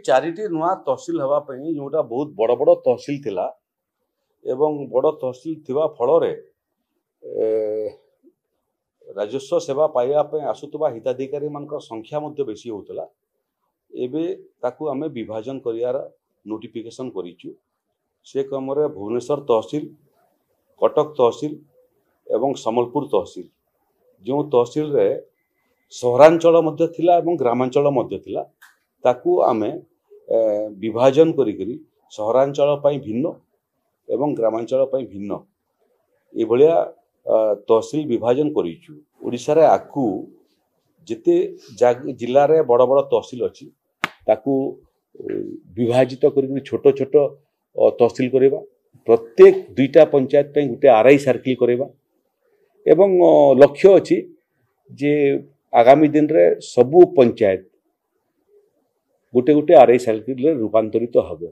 Charity नुआ तहसिल हवापाई जोटा बहुत बड़ बड़ तहसिल थिला एवं बड़ तहसिल थिबा फल राजस्व सेवा पाइबा आसुवा हिताधिकारी मान संख्या बेसी होता एबे ताकू आमे विभाजन करियार नोटिफिकेशन करिचु से क्रम भुवनेश्वर तहसिल कटक तहसिल एवं सम्बलपुर तहसिल जो तहसिल रे सहरांचल मध्य थिला एवं ग्रामांचल मध्य थिला ताकू आमे विभाजन करी सहरांचल पई भिन्न एवं ग्रामांचल पई भिन्न ए भलिया तहसिल विभाजन करिचु ओडिसा रे आकू जिते जिल्ला रे बड़ बड़ तहसिल अछि ताकू विभाजित करी छोट छोट तहसिल करेबा प्रत्येक दुईटा पंचायत पे गुटे आरआई सर्किल करेबा एवं लक्ष्य अछि जे आगामी दिन रे सबु पंचायत गुटे गुटे आरआई सर्किल रे रूपांतरित हबो।